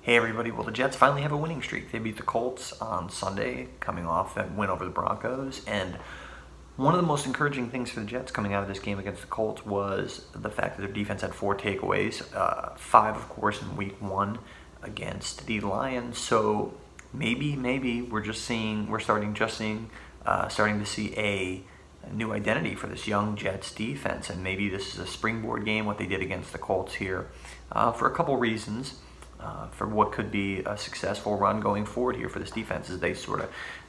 Hey everybody, well the Jets finally have a winning streak. They beat the Colts on Sunday, coming off that win over the Broncos, and one of the most encouraging things for the Jets coming out of this game against the Colts was the fact that their defense had 4 takeaways, 5 of course in week 1 against the Lions, so maybe we're starting to see a new identity for this young Jets defense, and maybe this is a springboard game, what they did against the Colts here, for a couple reasons. For what could be a successful run going forward here for this defense, as they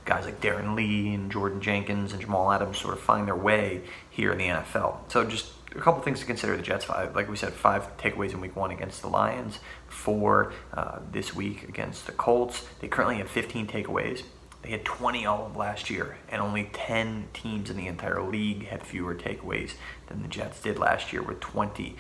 guys like Darren Lee and Jordan Jenkins and Jamal Adams sort of find their way here in the NFL. So just a couple things to consider. The Jets, like we said, 5 takeaways in week 1 against the Lions, 4 this week against the Colts. They currently have 15 takeaways. They had 20 all of last year, and only 10 teams in the entire league had fewer takeaways than the Jets did last year with 20.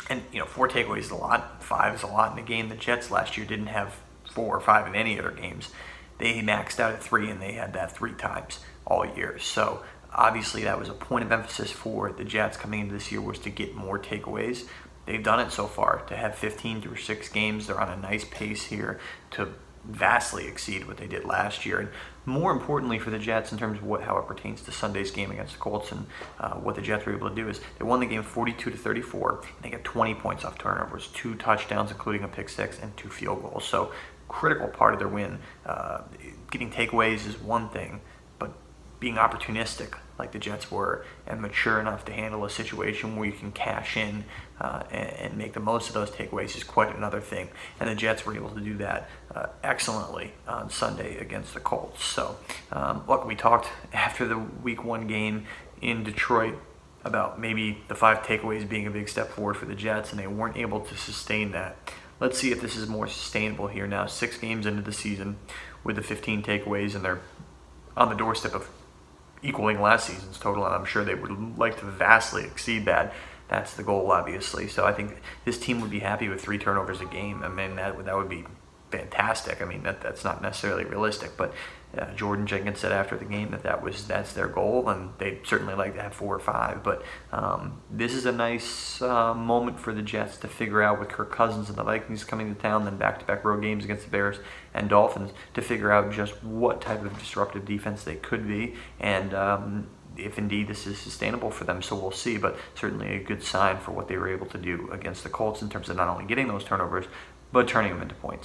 And 4 takeaways is a lot, 5 is a lot in a game. The Jets last year didn't have 4 or 5 in any other games. They maxed out at 3, and they had that 3 times all year. So obviously that was a point of emphasis for the Jets coming into this year, was to get more takeaways. They've done it so far. To have 15 through 6 games, they're on a nice pace here to vastly exceed what they did last year. And more importantly for the Jets, in terms of how it pertains to Sunday's game against the Colts, and what the Jets were able to do, is they won the game 42-34, and they got 20 points off turnovers, 2 touchdowns, including a pick 6, and 2 field goals. So critical part of their win. Getting takeaways is one thing, but being opportunistic like the Jets were, and mature enough to handle a situation where you can cash in and make the most of those takeaways is quite another thing. And the Jets were able to do that excellently on Sunday against the Colts. So look, we talked after the week 1 game in Detroit about maybe the 5 takeaways being a big step forward for the Jets, and they weren't able to sustain that. Let's see if this is more sustainable here now, 6 games into the season with the 15 takeaways, and they're on the doorstep of equaling last season's total, and I'm sure they would like to vastly exceed that. That's the goal, obviously. So I think this team would be happy with 3 turnovers a game. I mean, that would be fantastic. I mean, that's not necessarily realistic, but Jordan Jenkins said after the game that's their goal, and they'd certainly like to have 4 or 5. But this is a nice moment for the Jets to figure out, with Kirk Cousins and the Vikings coming to town, then back-to-back road games against the Bears and Dolphins, to figure out just what type of disruptive defense they could be, and if indeed this is sustainable for them. So we'll see, but certainly a good sign for what they were able to do against the Colts in terms of not only getting those turnovers, but turning them into points.